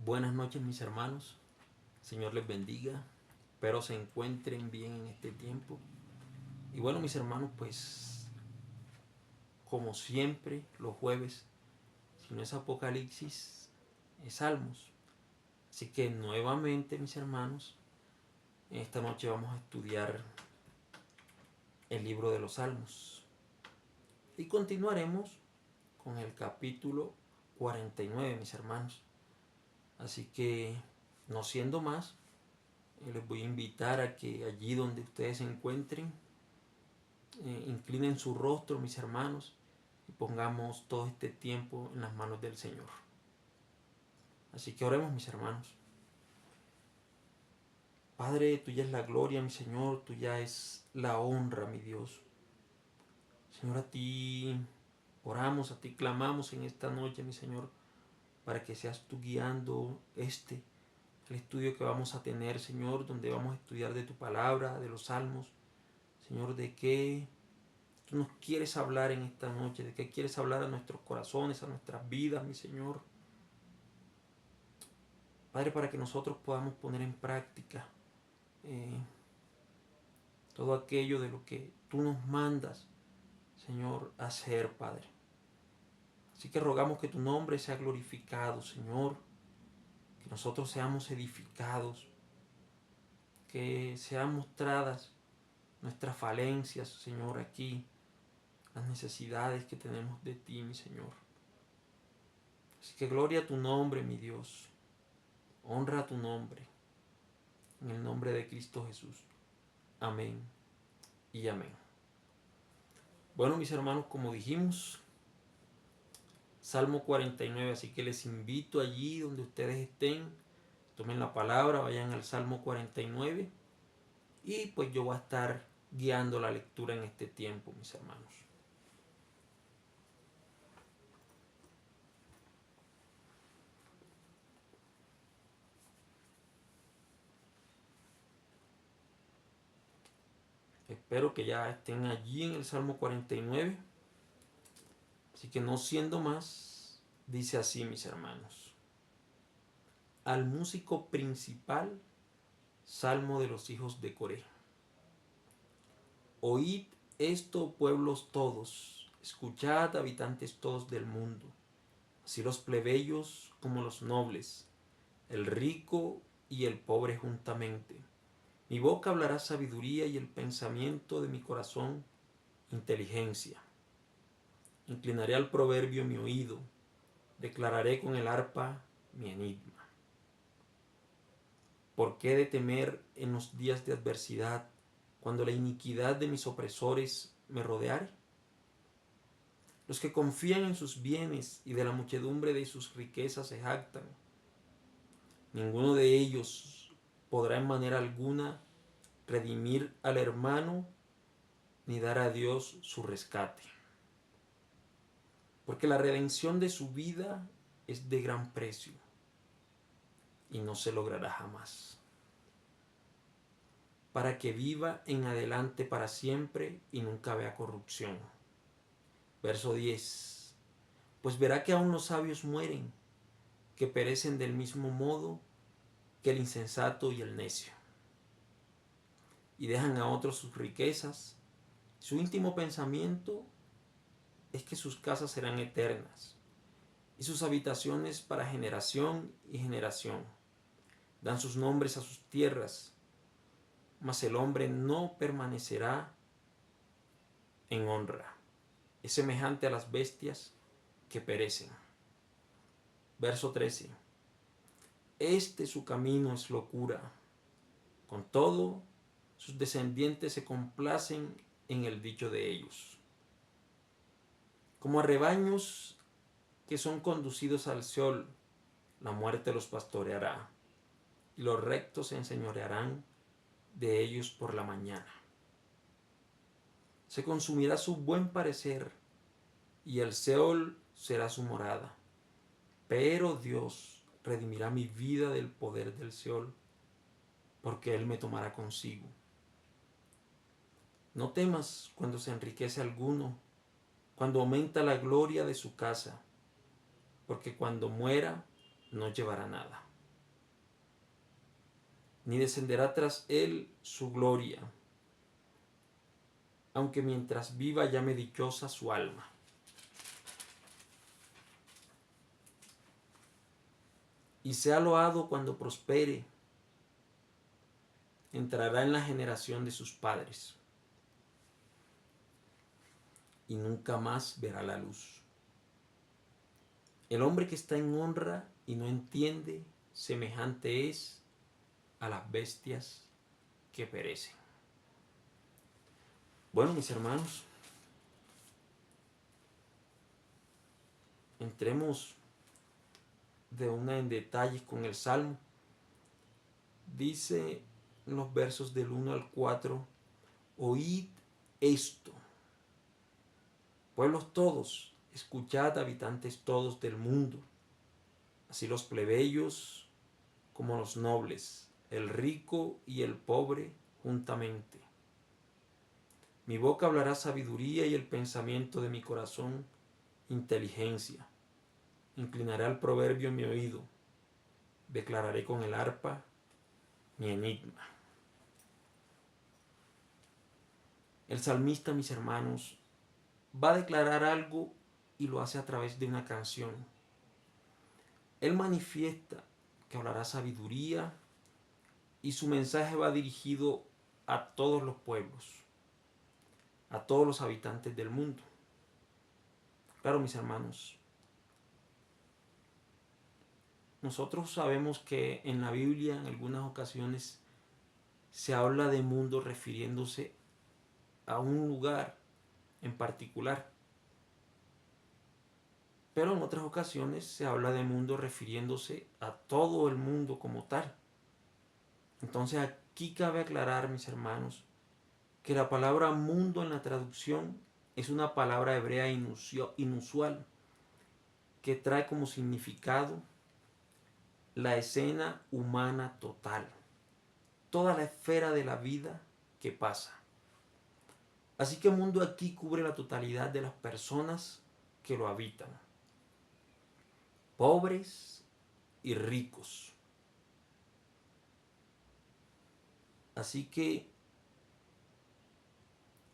Buenas noches, mis hermanos. Señor les bendiga. Espero se encuentren bien en este tiempo. Y bueno, mis hermanos, pues como siempre, los jueves, si no es Apocalipsis, es Salmos. Así que nuevamente, mis hermanos, en esta noche vamos a estudiar el libro de los Salmos. Y continuaremos con el capítulo 49, mis hermanos. Así que, no siendo más, les voy a invitar a que allí donde ustedes se encuentren, inclinen su rostro, mis hermanos, y pongamos todo este tiempo en las manos del Señor. Así que oremos, mis hermanos. Padre, tuya es la gloria, mi Señor, tuya es la honra, mi Dios. Señor, a ti oramos, a ti clamamos en esta noche, mi Señor, para que seas tú guiando el estudio que vamos a tener, Señor, donde vamos a estudiar de tu palabra, de los salmos. Señor, de qué tú nos quieres hablar en esta noche, de qué quieres hablar a nuestros corazones, a nuestras vidas, mi Señor. Padre, para que nosotros podamos poner en práctica eh, todo aquello de lo que tú nos mandas, Señor, a hacer, Padre. Así que rogamos que tu nombre sea glorificado, Señor, que nosotros seamos edificados, que sean mostradas nuestras falencias, Señor, aquí, las necesidades que tenemos de ti, mi Señor. Así que gloria a tu nombre, mi Dios. Honra a tu nombre. En el nombre de Cristo Jesús. Amén y amén. Bueno, mis hermanos, como dijimos, Salmo 49, así que les invito allí donde ustedes estén, tomen la palabra, vayan al Salmo 49 y pues yo voy a estar guiando la lectura en este tiempo, mis hermanos. Espero que ya estén allí en el Salmo 49. Así que no siendo más, dice así, mis hermanos. Al músico principal, Salmo de los hijos de Coré. Oíd esto, pueblos todos, escuchad, habitantes todos del mundo, así los plebeyos como los nobles, el rico y el pobre juntamente. Mi boca hablará sabiduría y el pensamiento de mi corazón inteligencia. Inclinaré al proverbio mi oído, declararé con el arpa mi enigma. ¿Por qué de temer en los días de adversidad, cuando la iniquidad de mis opresores me rodeare? Los que confían en sus bienes y de la muchedumbre de sus riquezas se jactan. Ninguno de ellos podrá en manera alguna redimir al hermano ni dar a Dios su rescate. Porque la redención de su vida es de gran precio y no se logrará jamás. Para que viva en adelante para siempre y nunca vea corrupción. Verso 10. Pues verá que aún los sabios mueren, que perecen del mismo modo que el insensato y el necio. Y dejan a otros sus riquezas. Su íntimo pensamiento es que sus casas serán eternas y sus habitaciones para generación y generación. Dan sus nombres a sus tierras, mas el hombre no permanecerá en honra. Es semejante a las bestias que perecen. Verso 13. Este su camino es locura. Con todo, sus descendientes se complacen en el dicho de ellos. Como a rebaños que son conducidos al Seol, la muerte los pastoreará, y los rectos se enseñorearán de ellos por la mañana. Se consumirá su buen parecer, y el Seol será su morada. Pero Dios redimirá mi vida del poder del Seol, porque Él me tomará consigo. No temas cuando se enriquece alguno, cuando aumenta la gloria de su casa, porque cuando muera no llevará nada. ni descenderá tras él su gloria, aunque mientras viva llame dichosa su alma. Y sea loado cuando prospere, entrará en la generación de sus padres, y nunca más verá la luz. El hombre que está en honra y no entiende, semejante es a las bestias que perecen. Bueno, mis hermanos, entremos de una en detalles con el Salmo. Dice en los versos del 1 al 4, oíd esto, pueblos todos, escuchad, habitantes todos del mundo, así los plebeyos como los nobles, el rico y el pobre juntamente. Mi boca hablará sabiduría y el pensamiento de mi corazón inteligencia. Inclinaré al proverbio en mi oído, declararé con el arpa mi enigma. El salmista, mis hermanos, va a declarar algo y lo hace a través de una canción. Él manifiesta que hablará sabiduría y su mensaje va dirigido a todos los pueblos, a todos los habitantes del mundo. Claro, mis hermanos, nosotros sabemos que en la Biblia en algunas ocasiones se habla de mundo refiriéndose a un lugar en particular. Pero en otras ocasiones se habla de mundo refiriéndose a todo el mundo como tal. Entonces aquí cabe aclarar, mis hermanos, que la palabra mundo en la traducción es una palabra hebrea inusual que trae como significado la escena humana total, toda la esfera de la vida que pasa. Así que el mundo aquí cubre la totalidad de las personas que lo habitan, pobres y ricos. Así que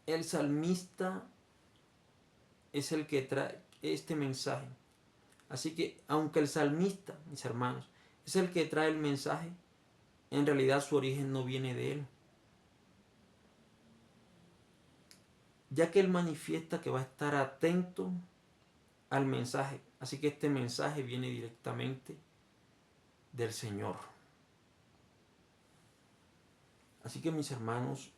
el salmista es el que trae este mensaje. Así que aunque el salmista, mis hermanos, es el que trae el mensaje, en realidad su origen no viene de él, ya que él manifiesta que va a estar atento al mensaje. Así que este mensaje viene directamente del Señor. Así que, mis hermanos,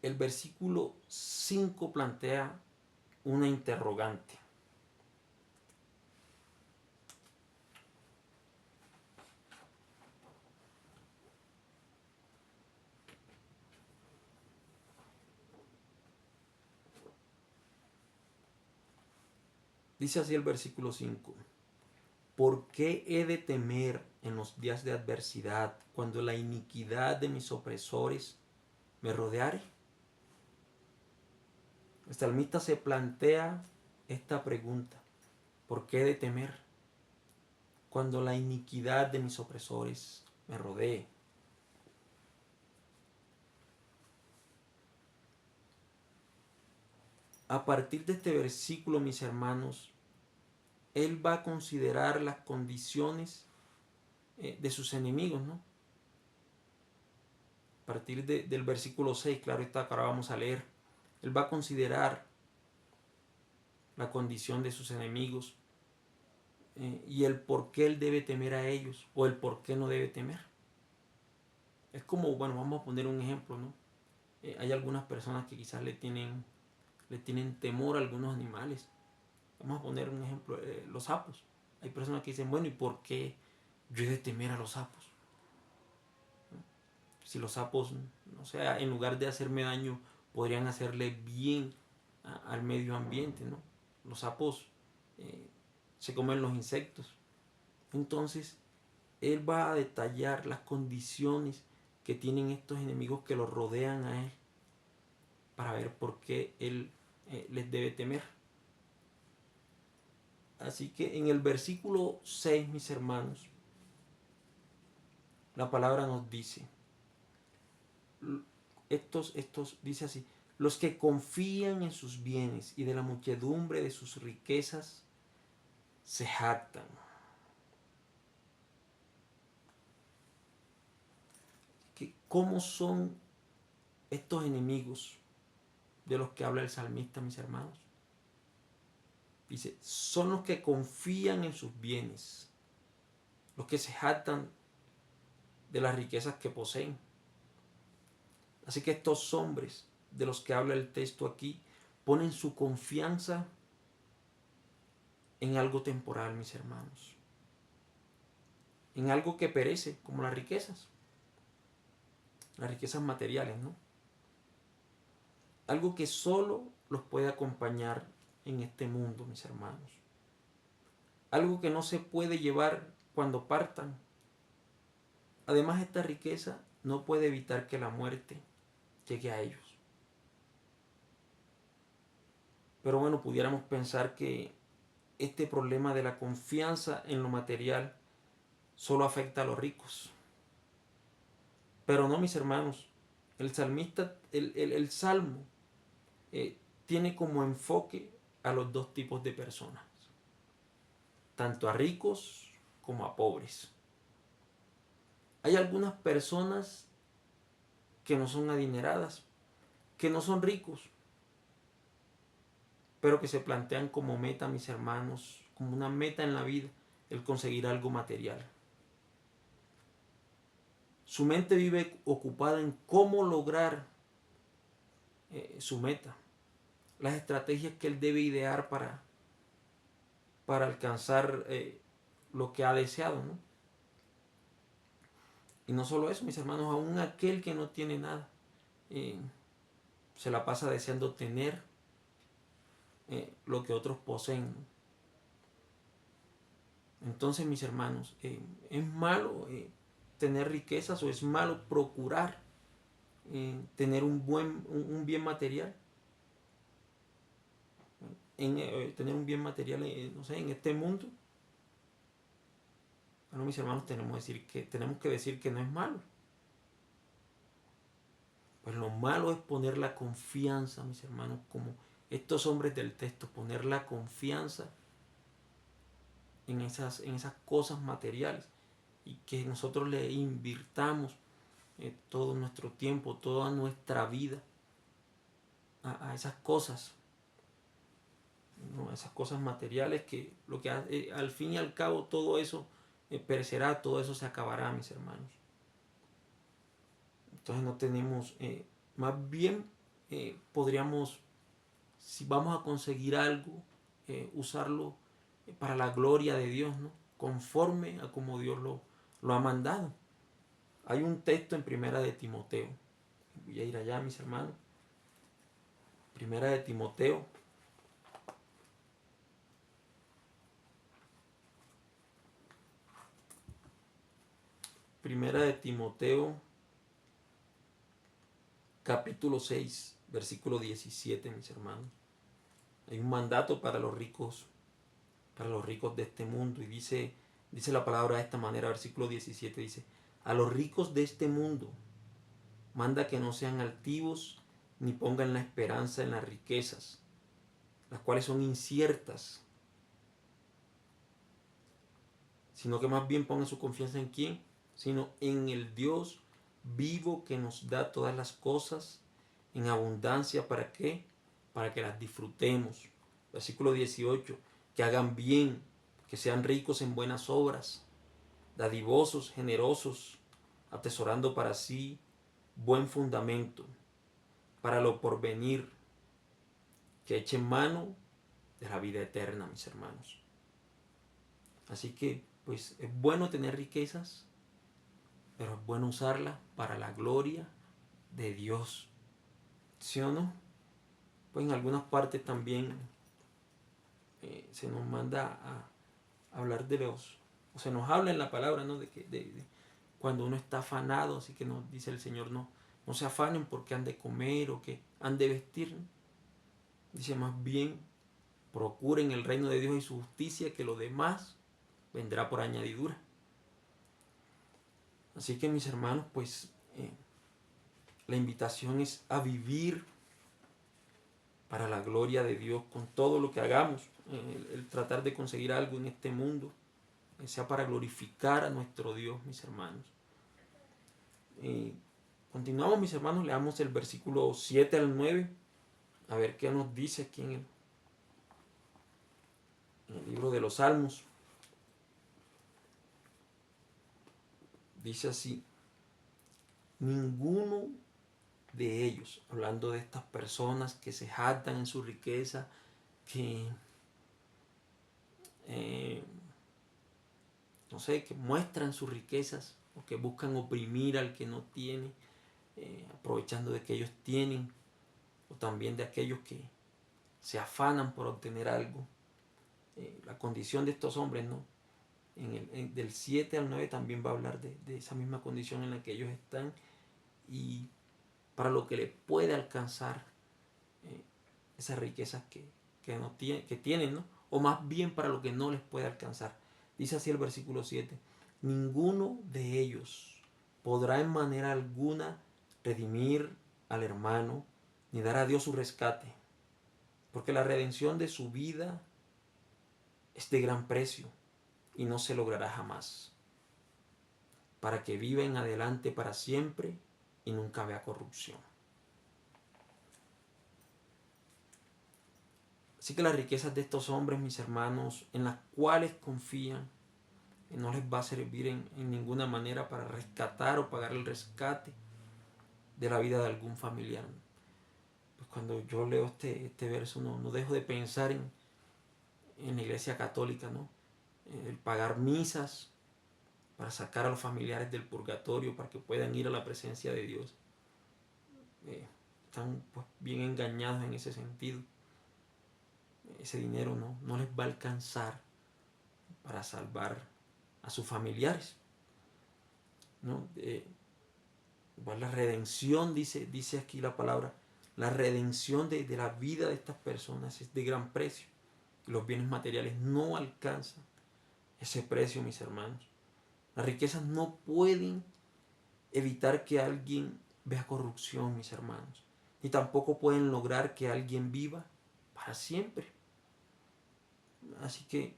el versículo 5 plantea una interrogante. Dice así el versículo 5. ¿Por qué he de temer en los días de adversidad cuando la iniquidad de mis opresores me rodeare? El salmista se plantea esta pregunta. ¿Por qué he de temer cuando la iniquidad de mis opresores me rodee? A partir de este versículo, mis hermanos, él va a considerar las condiciones de sus enemigos, ¿no? A partir del versículo 6, claro está, que ahora vamos a leer, él va a considerar la condición de sus enemigos y el por qué él debe temer a ellos o el por qué no debe temer. Es como, bueno, vamos a poner un ejemplo, ¿no? Hay algunas personas que quizás le tienen temor a algunos animales. Vamos a poner un ejemplo, los sapos. Hay personas que dicen, bueno, ¿y por qué yo he de temer a los sapos? Si los sapos, o sea, en lugar de hacerme daño, podrían hacerle bien al medio ambiente, ¿no? Los sapos se comen los insectos. Entonces, él va a detallar las condiciones que tienen estos enemigos que los rodean a él para ver por qué él les debe temer. Así que en el versículo 6, mis hermanos, la palabra nos dice, dice así, los que confían en sus bienes y de la muchedumbre de sus riquezas se jactan. ¿Cómo son estos enemigos de los que habla el salmista, mis hermanos? Dice, son los que confían en sus bienes, los que se jactan de las riquezas que poseen. Así que estos hombres de los que habla el texto aquí ponen su confianza en algo temporal, mis hermanos, en algo que perece, como las riquezas materiales, ¿no? Algo que solo los puede acompañar en este mundo, mis hermanos. Algo que no se puede llevar cuando partan. Además, esta riqueza no puede evitar que la muerte llegue a ellos. Pero bueno, pudiéramos pensar que este problema de la confianza en lo material solo afecta a los ricos. Pero no, mis hermanos. El salmista, el salmo, tiene como enfoque a los dos tipos de personas, tanto a ricos como a pobres. Hay algunas personas que no son adineradas, que no son ricos, pero que se plantean como meta, mis hermanos, como una meta en la vida, el conseguir algo material. Su mente vive ocupada en cómo lograr su meta, las estrategias que él debe idear para alcanzar lo que ha deseado, ¿no? Y no solo eso, mis hermanos, aún aquel que no tiene nada, se la pasa deseando tener lo que otros poseen. Entonces, mis hermanos, ¿es malo tener riquezas o es malo procurar tener un bien material? Tener un bien material, no sé, en este mundo. Bueno, mis hermanos, tenemos que decir que no es malo. Pues lo malo es poner la confianza, mis hermanos, como estos hombres del texto, poner la confianza en esas cosas materiales y que nosotros le invirtamos todo nuestro tiempo, toda nuestra vida a esas cosas, ¿no? A esas cosas materiales que lo que al fin y al cabo todo eso perecerá, todo eso se acabará, mis hermanos. Entonces no tenemos, más bien podríamos, si vamos a conseguir algo, usarlo para la gloria de Dios, ¿no? Conforme a como Dios lo ha mandado. Hay un texto en Primera de Timoteo. Voy a ir allá, mis hermanos. Primera de Timoteo. Primera de Timoteo, capítulo 6, versículo 17, mis hermanos. Hay un mandato para los ricos de este mundo. Y dice la palabra de esta manera, versículo 17, dice, a los ricos de este mundo manda que no sean altivos ni pongan la esperanza en las riquezas, las cuales son inciertas, sino que más bien pongan su confianza en ¿quién? Sino en el Dios vivo que nos da todas las cosas en abundancia. ¿Para qué? Para que las disfrutemos. Versículo 18, que hagan bien, que sean ricos en buenas obras, dadivosos, generosos, atesorando para sí buen fundamento, para lo porvenir, que echen mano de la vida eterna, mis hermanos. Así que, pues, es bueno tener riquezas, pero es bueno usarlas para la gloria de Dios. ¿Sí o no? Pues en algunas partes también se nos manda a hablar o se nos habla en la palabra, ¿no? De cuando uno está afanado, así que nos dice el Señor, no se afanen porque han de comer o que han de vestir, ¿no? Dice más bien, procuren el reino de Dios y su justicia, que lo demás vendrá por añadidura. Así que mis hermanos, pues la invitación es a vivir para la gloria de Dios con todo lo que hagamos, el tratar de conseguir algo en este mundo, sea para glorificar a nuestro Dios, mis hermanos. Continuamos, mis hermanos, leamos el versículo 7 al 9, a ver qué nos dice aquí en el libro de los Salmos. Dice así: ninguno de ellos, hablando de estas personas que se jactan en su riqueza, que no sé, que muestran sus riquezas o que buscan oprimir al que no tiene, aprovechando de que ellos tienen, o también de aquellos que se afanan por obtener algo. La condición de estos hombres, ¿no? Del 7 al 9 también va a hablar de esa misma condición en la que ellos están y para lo que les puede alcanzar esas riquezas que tienen, ¿no? O más bien para lo que no les puede alcanzar. Dice así el versículo 7: ninguno de ellos podrá en manera alguna redimir al hermano, ni dar a Dios su rescate, porque la redención de su vida es de gran precio y no se logrará jamás, para que viva en adelante para siempre y nunca vea corrupción. Así que las riquezas de estos hombres, mis hermanos, en las cuales confían, no les va a servir en ninguna manera para rescatar o pagar el rescate de la vida de algún familiar. Pues cuando yo leo este verso no dejo de pensar en la iglesia católica, ¿no? El pagar misas para sacar a los familiares del purgatorio para que puedan ir a la presencia de Dios. Están pues bien engañados en ese sentido. Ese dinero no les va a alcanzar para salvar a sus familiares, ¿no? La redención, dice aquí la palabra, la redención de la vida de estas personas es de gran precio. Los bienes materiales no alcanzan ese precio, mis hermanos. Las riquezas no pueden evitar que alguien vea corrupción, mis hermanos. Ni tampoco pueden lograr que alguien viva para siempre. Así que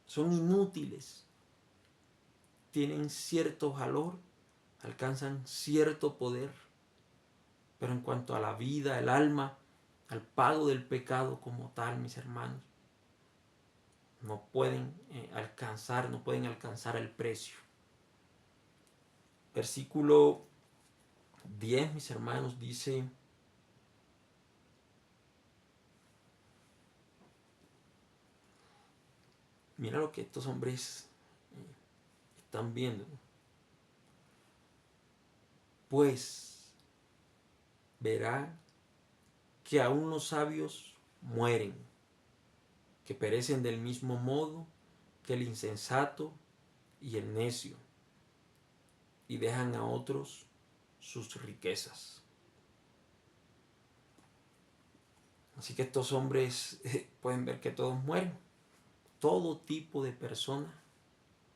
son inútiles. Tienen cierto valor, alcanzan cierto poder, pero en cuanto a la vida, el alma, al pago del pecado como tal, mis hermanos, no pueden alcanzar el precio. Versículo 10, mis hermanos, dice: mira lo que estos hombres están viendo. Pues verá que aún los sabios mueren, que perecen del mismo modo que el insensato y el necio, y dejan a otros sus riquezas. Así que estos hombres pueden ver que todos mueren. Todo tipo de personas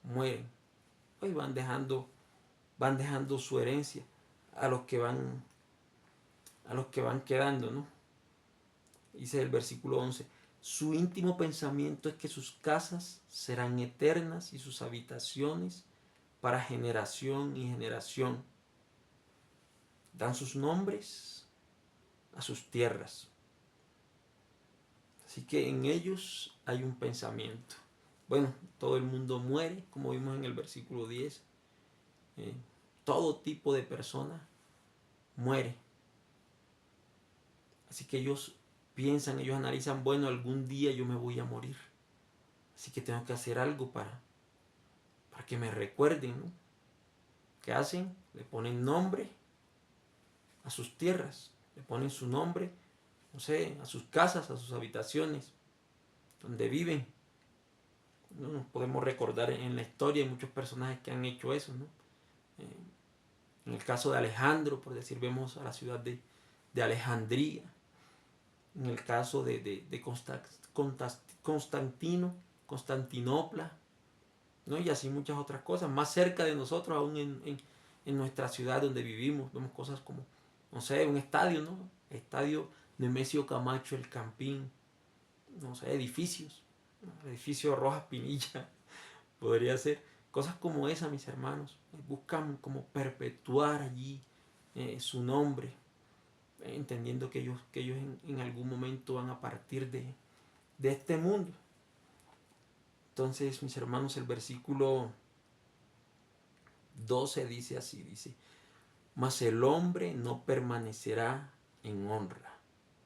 mueren. Pues van dejando su herencia a los que van quedando, ¿no? Dice el versículo 11: su íntimo pensamiento es que sus casas serán eternas y sus habitaciones para generación y generación. Dan sus nombres a sus tierras. Así que en ellos hay un pensamiento. Bueno, todo el mundo muere, como vimos en el versículo 10. Todo tipo de persona muere. Así que ellos piensan, ellos analizan, bueno, algún día yo me voy a morir. Así que tengo que hacer algo para que me recuerden, ¿no? ¿Qué hacen? Le ponen nombre a sus tierras, le ponen su nombre, no sé, a sus casas, a sus habitaciones, donde viven. ¿No? Nos podemos recordar en la historia hay muchos personajes que han hecho eso, ¿no? En el caso de Alejandro, por decir, vemos a la ciudad de Alejandría. En el caso de Constantinopla, ¿no? Y así muchas otras cosas. Más cerca de nosotros, aún en nuestra ciudad donde vivimos, vemos cosas como, no sé, un estadio, ¿no? Estadio Nemesio Camacho, El Campín, no sé, edificios, ¿no? Edificio Rojas Pinilla, podría ser. Cosas como esas, mis hermanos, buscan como perpetuar allí su nombre, entendiendo que ellos en algún momento van a partir de este mundo. Entonces, mis hermanos, el versículo 12 dice así, dice, mas el hombre no permanecerá en honra,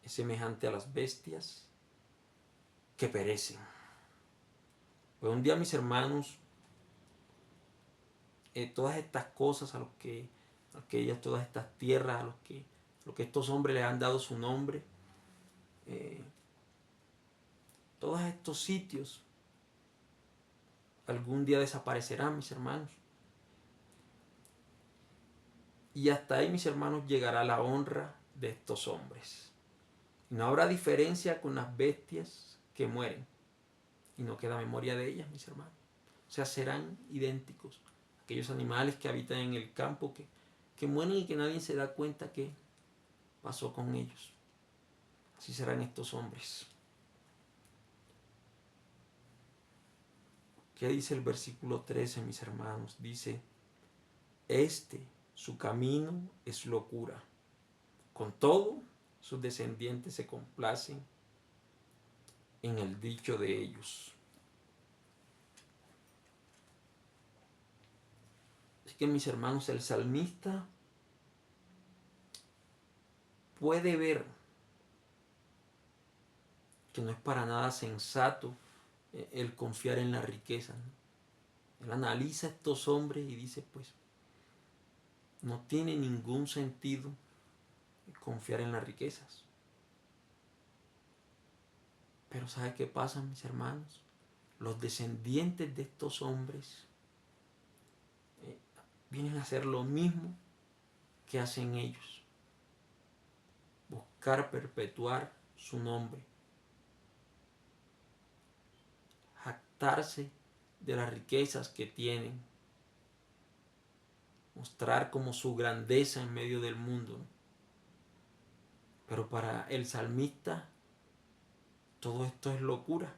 es semejante a las bestias que perecen. Pues un día, mis hermanos, todas estas cosas todas estas tierras, lo que estos hombres le han dado su nombre, todos estos sitios algún día desaparecerán, mis hermanos. Y hasta ahí, mis hermanos, llegará la honra de estos hombres. Y no habrá diferencia con las bestias que mueren. Y no queda memoria de ellas, mis hermanos. O sea, serán idénticos. Aquellos animales que habitan en el campo, que mueren y que nadie se da cuenta qué pasó con ellos. Así serán estos hombres. ¿Qué dice el versículo 13, mis hermanos? Dice, su camino es locura. Con todo, sus descendientes se complacen en el dicho de ellos. Así que, mis hermanos, el salmista puede ver que no es para nada sensato el confiar en la riqueza, ¿no? Él analiza a estos hombres y dice, pues, no tiene ningún sentido confiar en las riquezas. Pero ¿sabe qué pasa, mis hermanos? Los descendientes de estos hombres vienen a hacer lo mismo que hacen ellos. Buscar perpetuar su nombre. Jactarse de las riquezas que tienen. Mostrar como su grandeza en medio del mundo. Pero para el salmista todo esto es locura.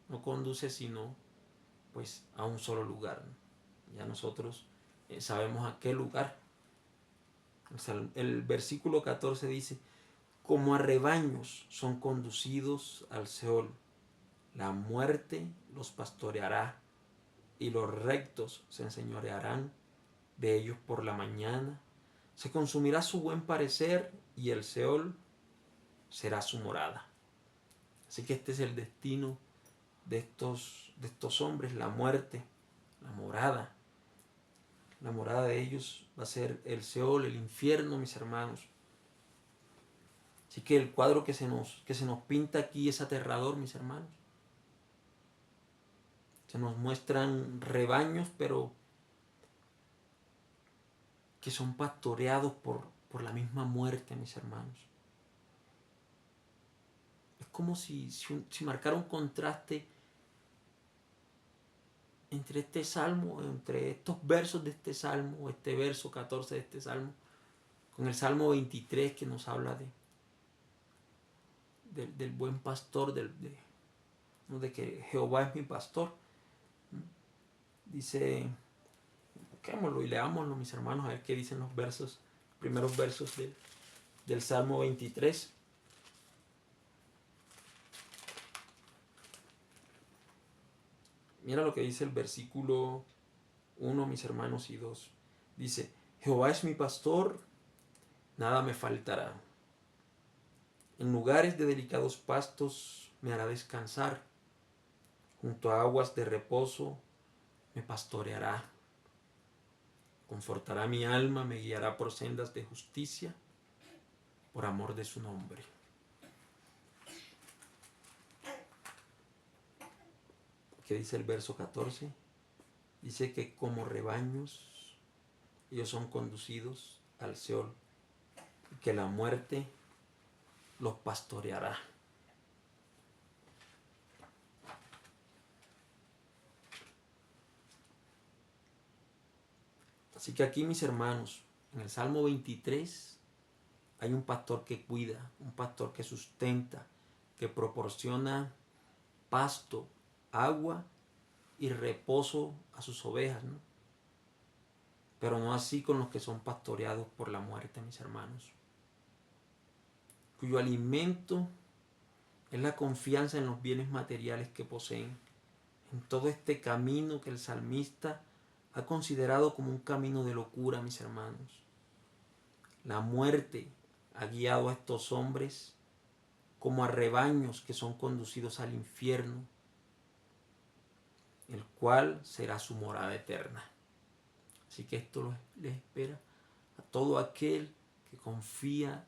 No conduce sino pues a un solo lugar, ¿no? Ya nosotros sabemos a qué lugar. El versículo 14 dice, como a rebaños son conducidos al Seol, la muerte los pastoreará y los rectos se enseñorearán de ellos por la mañana. Se consumirá su buen parecer y el Seol será su morada. Así que este es el destino de estos hombres, la muerte, la morada. La morada de ellos va a ser el Seol, el infierno, mis hermanos. Así que el cuadro que se nos pinta aquí es aterrador, mis hermanos. Se nos muestran rebaños, pero que son pastoreados por la misma muerte, mis hermanos. Es como si marcara un contraste entre este salmo, entre estos versos de este salmo, este verso 14 de este salmo, con el salmo 23 que nos habla del buen pastor, de que Jehová es mi pastor. Dice, busquémoslo y leámoslo, mis hermanos, a ver qué dicen los primeros versos del Salmo 23. Mira lo que dice el versículo 1, mis hermanos, y 2. Dice, Jehová es mi pastor, nada me faltará. En lugares de delicados pastos me hará descansar. Junto a aguas de reposo me pastoreará. Confortará mi alma, me guiará por sendas de justicia, por amor de su nombre. ¿Qué dice el verso 14? Dice que como rebaños ellos son conducidos al Seol, y que la muerte los pastoreará. Así que aquí, mis hermanos, en el Salmo 23 hay un pastor que cuida, un pastor que sustenta, que proporciona pasto, agua y reposo a sus ovejas, ¿no? Pero no así con los que son pastoreados por la muerte, mis hermanos, cuyo alimento es la confianza en los bienes materiales que poseen, en todo este camino que el salmista ha considerado como un camino de locura, mis hermanos. La muerte ha guiado a estos hombres como a rebaños que son conducidos al infierno, el cual será su morada eterna. Así que esto les espera a todo aquel que confía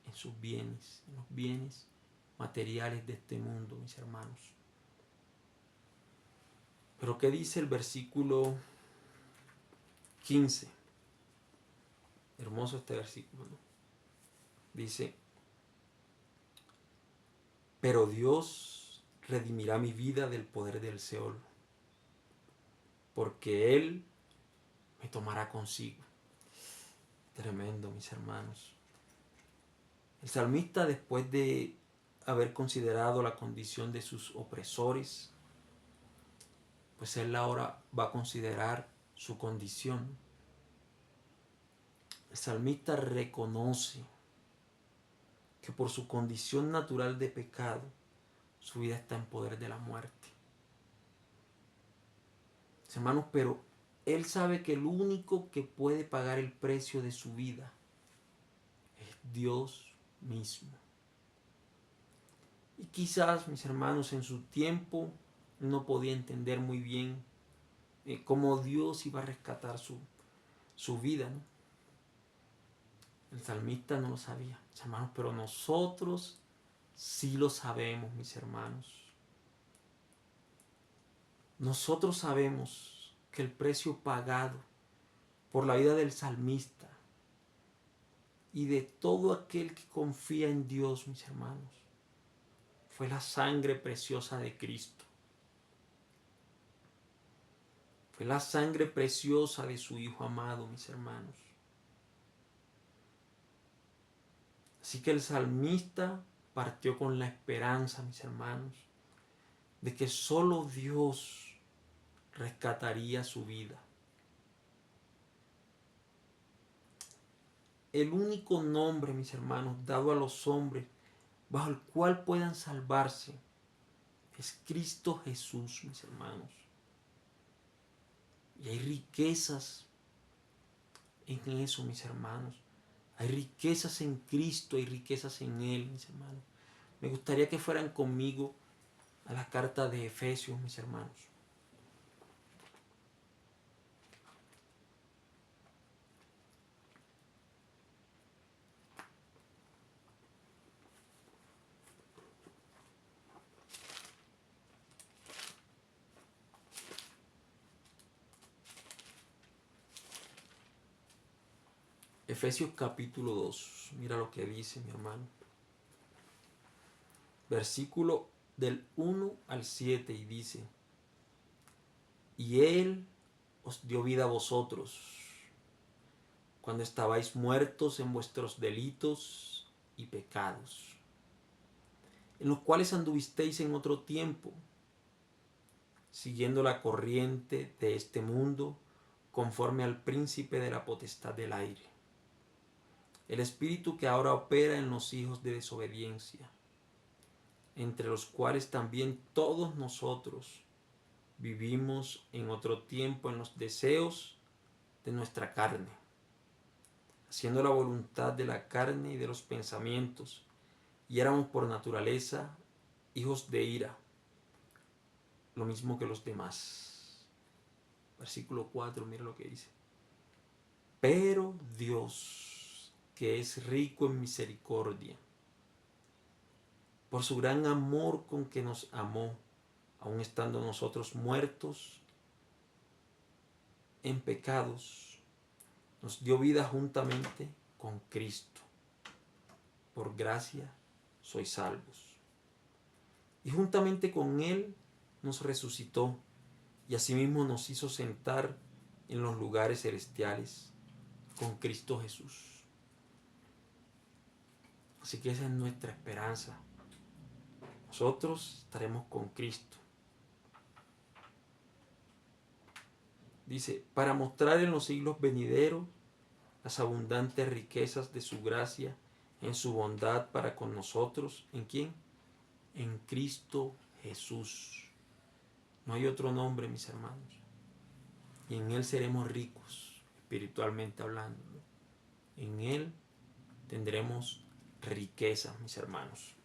en sus bienes, en los bienes materiales de este mundo, mis hermanos. Pero ¿qué dice el versículo 15? Hermoso este versículo, ¿no? Dice: pero Dios redimirá mi vida del poder del Seol, porque Él me tomará consigo. Tremendo, mis hermanos. El salmista, después de haber considerado la condición de sus opresores, pues él ahora va a considerar su condición. El salmista reconoce que por su condición natural de pecado, su vida está en poder de la muerte. Hermanos, pero él sabe que el único que puede pagar el precio de su vida es Dios mismo. Y quizás, mis hermanos, en su tiempo no podía entender muy bien cómo Dios iba a rescatar su vida, ¿no? El salmista no lo sabía, mis hermanos, pero nosotros sí lo sabemos, mis hermanos. Nosotros sabemos que el precio pagado por la vida del salmista y de todo aquel que confía en Dios, mis hermanos, fue la sangre preciosa de Cristo. Fue la sangre preciosa de su Hijo amado, mis hermanos. Así que el salmista partió con la esperanza, mis hermanos, de que solo Dios rescataría su vida. El único nombre, mis hermanos, dado a los hombres bajo el cual puedan salvarse es Cristo Jesús, mis hermanos. Y hay riquezas en eso, mis hermanos. Hay riquezas en Cristo, hay riquezas en Él, mis hermanos. Me gustaría que fueran conmigo a la carta de Efesios, mis hermanos. Efesios capítulo 2. Mira lo que dice, mi hermano. Versículo del 1 al 7 y dice: y Él os dio vida a vosotros cuando estabais muertos en vuestros delitos y pecados, en los cuales anduvisteis en otro tiempo, siguiendo la corriente de este mundo, conforme al príncipe de la potestad del aire, el espíritu que ahora opera en los hijos de desobediencia, entre los cuales también todos nosotros vivimos en otro tiempo en los deseos de nuestra carne, haciendo la voluntad de la carne y de los pensamientos, y éramos por naturaleza hijos de ira, lo mismo que los demás. Versículo 4, mira lo que dice: pero Dios, que es rico en misericordia, por su gran amor con que nos amó, aun estando nosotros muertos en pecados, nos dio vida juntamente con Cristo. Por gracia sois salvos. Y juntamente con Él nos resucitó y asimismo nos hizo sentar en los lugares celestiales con Cristo Jesús. Así que esa es nuestra esperanza. Nosotros estaremos con Cristo. Dice, para mostrar en los siglos venideros las abundantes riquezas de su gracia en su bondad para con nosotros. ¿En quién? En Cristo Jesús. No hay otro nombre, mis hermanos. Y en Él seremos ricos, espiritualmente hablando. En Él tendremos riqueza, mis hermanos.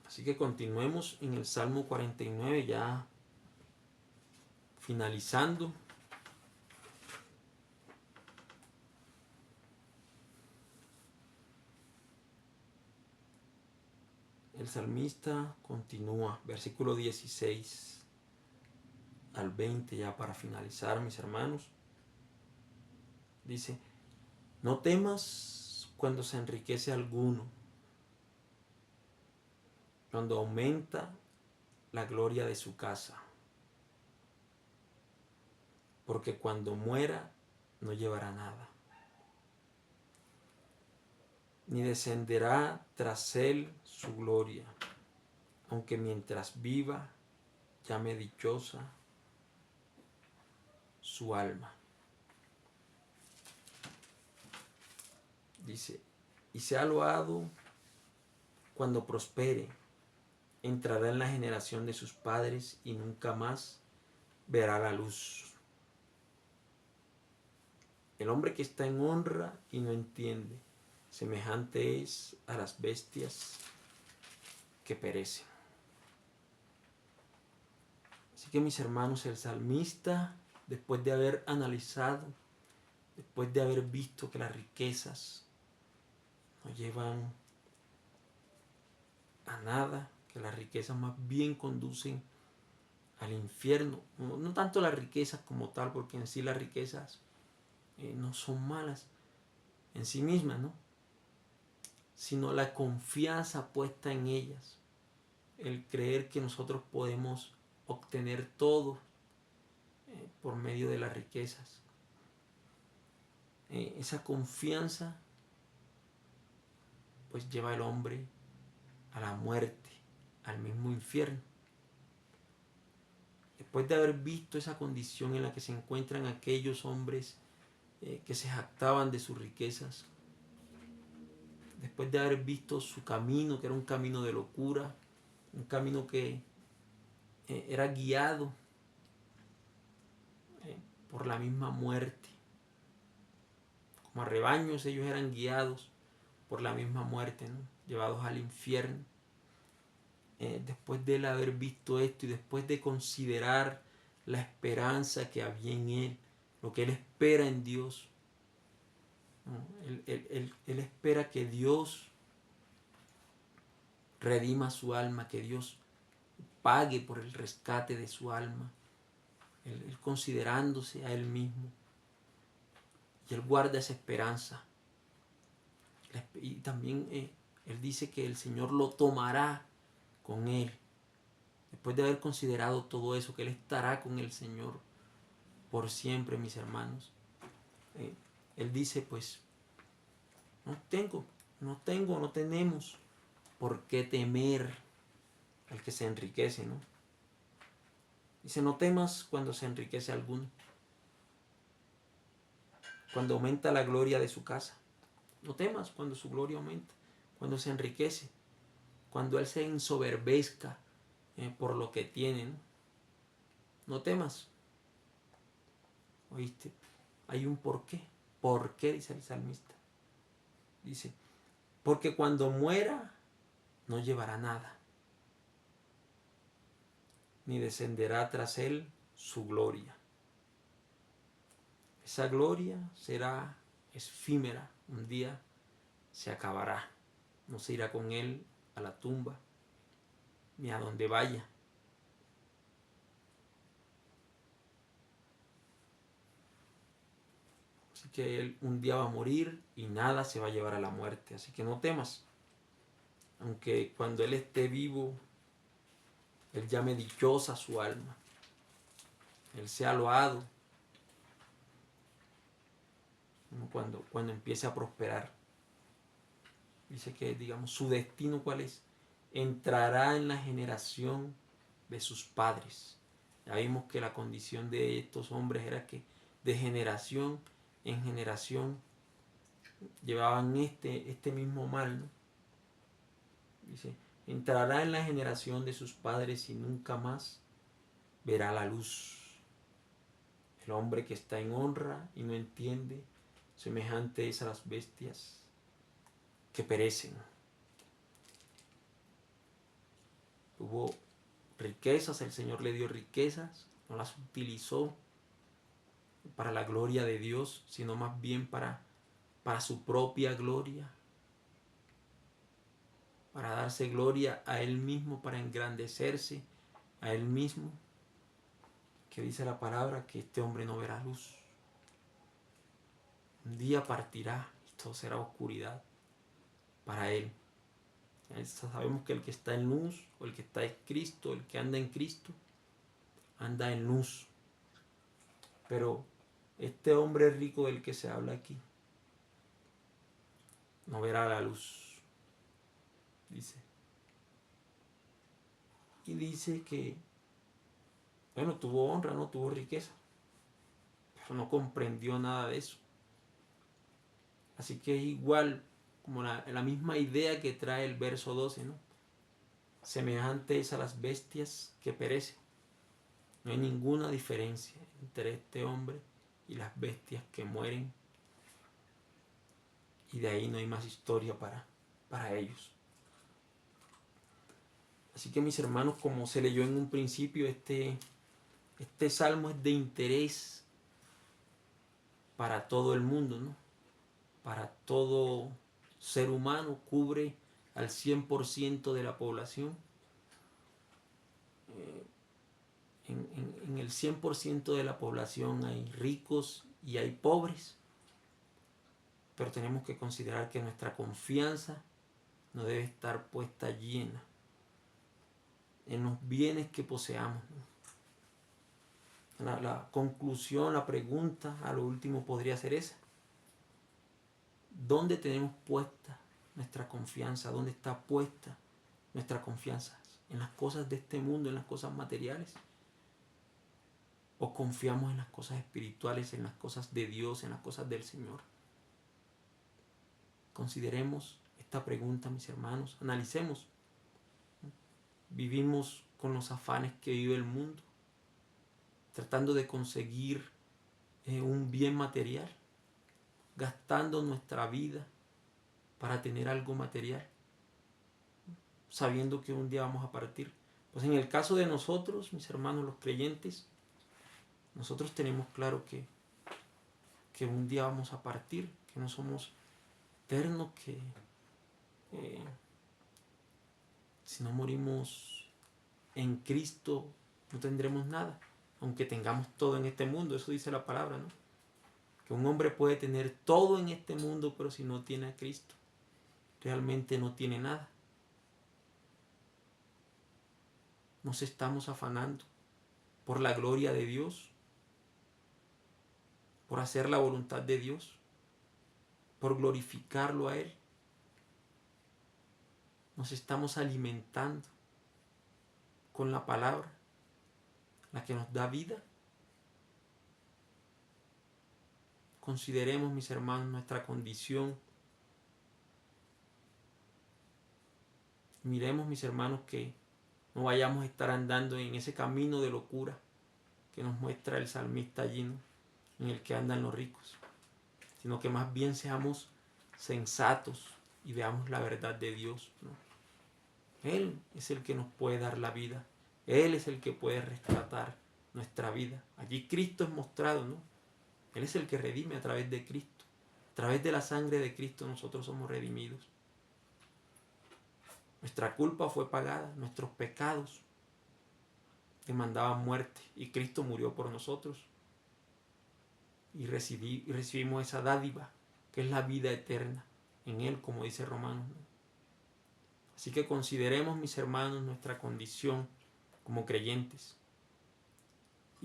Así que continuemos en el Salmo 49, ya finalizando. El salmista continúa, versículo 16 al 20, ya para finalizar, mis hermanos. Dice, no temas cuando se enriquece alguno, cuando aumenta la gloria de su casa, porque cuando muera no llevará nada, ni descenderá tras él su gloria, aunque mientras viva llame dichosa su alma. Dice, y sea loado cuando prospere, entrará en la generación de sus padres y nunca más verá la luz. El hombre que está en honra y no entiende, semejante es a las bestias que perecen. Así que, mis hermanos, el salmista, después de haber analizado, después de haber visto que las riquezas no llevan a nada, que las riquezas más bien conducen al infierno, no tanto las riquezas como tal, porque en sí las riquezas no son malas en sí mismas, ¿no? Sino la confianza puesta en ellas, el creer que nosotros podemos obtener todo por medio de las riquezas. Esa confianza pues lleva al hombre a la muerte, al mismo infierno. Después de haber visto esa condición en la que se encuentran aquellos hombres que se jactaban de sus riquezas, después de haber visto su camino, que era un camino de locura, un camino que era guiado por la misma muerte. Como a rebaños ellos eran guiados por la misma muerte, ¿no? Llevados al infierno. Después de él haber visto esto y después de considerar la esperanza que había en él, lo que él espera en Dios, ¿no? Él espera que Dios redima su alma, que Dios pague por el rescate de su alma, él considerándose a él mismo, y él guarda esa esperanza. Y también él dice que el Señor lo tomará con él. Después de haber considerado todo eso, que él estará con el Señor por siempre, mis hermanos. Él dice, pues, no tenemos por qué temer al que se enriquece, ¿no? Dice, no temas cuando se enriquece alguno, cuando aumenta la gloria de su casa. No temas cuando su gloria aumenta, cuando se enriquece, cuando él se ensoberbezca por lo que tiene, ¿no? No temas. ¿Oíste? Hay un porqué. ¿Por qué? Dice el salmista. Dice, porque cuando muera no llevará nada, ni descenderá tras él su gloria. Esa gloria será efímera, un día se acabará. No se irá con él a la tumba, ni a donde vaya. Así que él un día va a morir y nada se va a llevar a la muerte. Así que no temas. Aunque cuando él esté vivo, él llame dichosa su alma. Él sea loado cuando empiece a prosperar. Dice que, digamos, su destino, ¿cuál es? Entrará en la generación de sus padres. Ya vimos que la condición de estos hombres era que de generación en generación llevaban este mismo mal, ¿no? Dice, entrará en la generación de sus padres y nunca más verá la luz. El hombre que está en honra y no entiende, semejante es a las bestias que perecen. Tuvo riquezas, el Señor le dio riquezas, no las utilizó para la gloria de Dios, sino más bien para su propia gloria, para darse gloria a Él mismo, para engrandecerse a Él mismo, que dice la palabra que este hombre no verá luz. Un día partirá y todo será oscuridad para Él. Sabemos que el que está en luz, o el que está en Cristo, el que anda en Cristo, anda en luz. Pero este hombre rico del que se habla aquí no verá la luz, dice. Y dice que, bueno, tuvo honra, no tuvo riqueza, pero no comprendió nada de eso. Así que es igual como la misma idea que trae el verso 12, ¿no? Semejante es a las bestias que perecen. No hay ninguna diferencia entre este hombre y las bestias que mueren. Y de ahí no hay más historia para ellos. Así que mis hermanos, como se leyó en un principio, este salmo es de interés para todo el mundo, ¿no? Para todo ser humano, cubre al 100% de la población. En el 100% de la población hay ricos y hay pobres, pero tenemos que considerar que nuestra confianza no debe estar puesta llena en los bienes que poseamos, ¿no? La conclusión, la pregunta a lo último podría ser esa. ¿Dónde tenemos puesta nuestra confianza? ¿Dónde está puesta nuestra confianza? ¿En las cosas de este mundo, en las cosas materiales? ¿O confiamos en las cosas espirituales, en las cosas de Dios, en las cosas del Señor? Consideremos esta pregunta, mis hermanos. Analicemos. Vivimos con los afanes que vive el mundo, tratando de conseguir un bien material, gastando nuestra vida para tener algo material, sabiendo que un día vamos a partir. Pues en el caso de nosotros, mis hermanos, los creyentes, nosotros tenemos claro que un día vamos a partir, que no somos eternos, que si no morimos en Cristo no tendremos nada, aunque tengamos todo en este mundo. Eso dice la palabra, ¿no? Que un hombre puede tener todo en este mundo, pero si no tiene a Cristo, realmente no tiene nada. Nos estamos afanando por la gloria de Dios, por hacer la voluntad de Dios, por glorificarlo a Él. Nos estamos alimentando con la palabra, la que nos da vida. Consideremos, mis hermanos, nuestra condición. Miremos, mis hermanos, que no vayamos a estar andando en ese camino de locura que nos muestra el salmista allí, ¿no? En el que andan los ricos, sino que más bien seamos sensatos y veamos la verdad de Dios, ¿no? Él es el que nos puede dar la vida. Él es el que puede rescatar nuestra vida. Allí Cristo es mostrado, ¿no? Él es el que redime a través de Cristo. A través de la sangre de Cristo nosotros somos redimidos. Nuestra culpa fue pagada, nuestros pecados demandaban muerte y Cristo murió por nosotros. Y recibimos esa dádiva que es la vida eterna en Él, como dice Romanos, ¿no? Así que consideremos, mis hermanos, nuestra condición como creyentes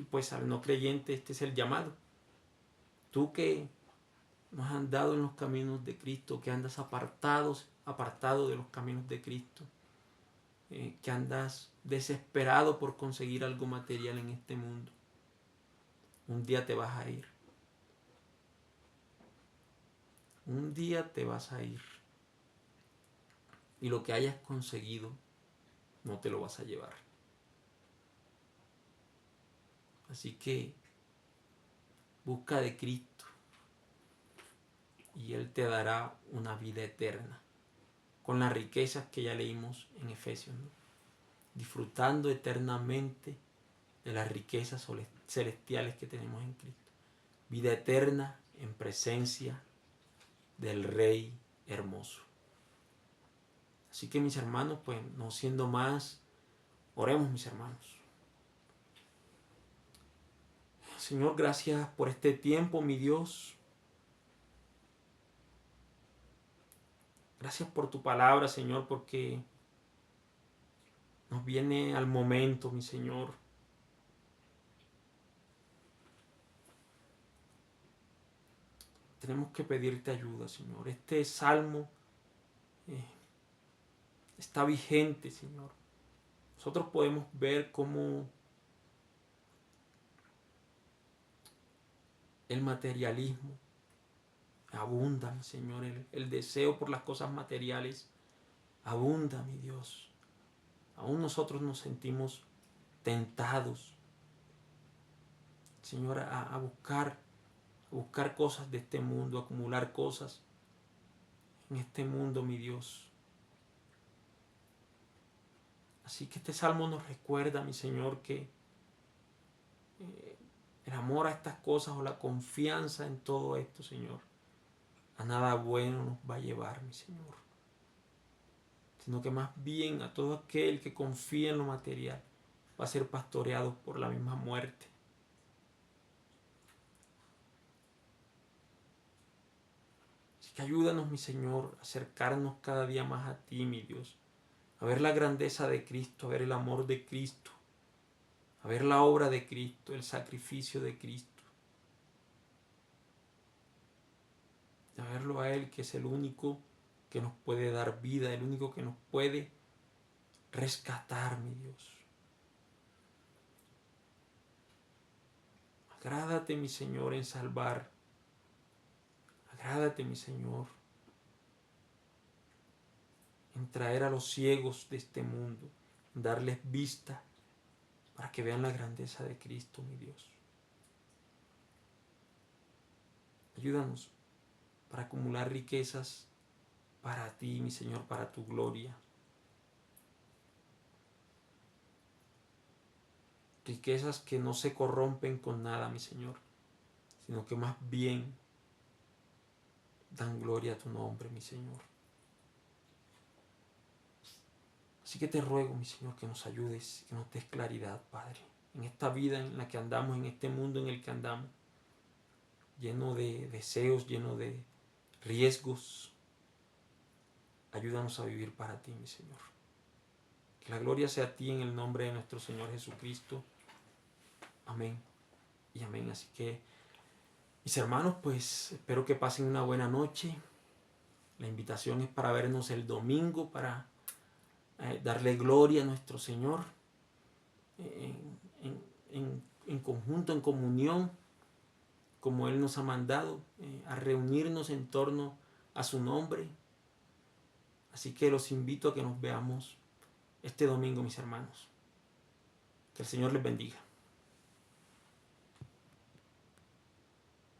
Y pues al no creyente este es el llamado. Tú que no has andado en los caminos de Cristo, que andas apartado de los caminos de Cristo, que andas desesperado por conseguir algo material en este mundo, un día te vas a ir. Un día te vas a ir. Y lo que hayas conseguido no te lo vas a llevar. Así que busca de Cristo y Él te dará una vida eterna con las riquezas que ya leímos en Efesios, ¿no? Disfrutando eternamente de las riquezas celestiales que tenemos en Cristo. Vida eterna en presencia del Rey hermoso. Así que mis hermanos, pues no siendo más, oremos mis hermanos. Señor, gracias por este tiempo, mi Dios. Gracias por tu palabra, Señor, porque nos viene al momento, mi Señor. Tenemos que pedirte ayuda, Señor. Este salmo está vigente, Señor. Nosotros podemos ver cómo el materialismo abunda, mi Señor. El deseo por las cosas materiales abunda, mi Dios. Aún nosotros nos sentimos tentados, Señor, a buscar cosas de este mundo, a acumular cosas en este mundo, mi Dios. Así que este salmo nos recuerda, mi Señor, que el amor a estas cosas o la confianza en todo esto, Señor, a nada bueno nos va a llevar, mi Señor. Sino que más bien a todo aquel que confía en lo material va a ser pastoreado por la misma muerte. Así que ayúdanos, mi Señor, a acercarnos cada día más a ti, mi Dios, a ver la grandeza de Cristo, a ver el amor de Cristo, a ver la obra de Cristo, el sacrificio de Cristo, a verlo a Él, que es el único que nos puede dar vida, el único que nos puede rescatar, mi Dios. Agrádate, mi Señor, en salvar. Agrádate, mi Señor, en traer a los ciegos de este mundo, en darles vista para que vean la grandeza de Cristo, mi Dios. Ayúdanos para acumular riquezas para ti, mi Señor, para tu gloria. Riquezas que no se corrompen con nada, mi Señor, sino que más bien dan gloria a tu nombre, mi Señor. Así que te ruego, mi Señor, que nos ayudes, que nos des claridad, Padre, en esta vida en la que andamos, en este mundo en el que andamos, lleno de deseos, lleno de riesgos. Ayúdanos a vivir para ti, mi Señor. Que la gloria sea a ti en el nombre de nuestro Señor Jesucristo. Amén y amén. Así que, mis hermanos, pues espero que pasen una buena noche. La invitación es para vernos el domingo, para darle gloria a nuestro Señor en conjunto, en comunión, como Él nos ha mandado, a reunirnos en torno a su nombre. Así que los invito a que nos veamos este domingo, mis hermanos. Que el Señor les bendiga.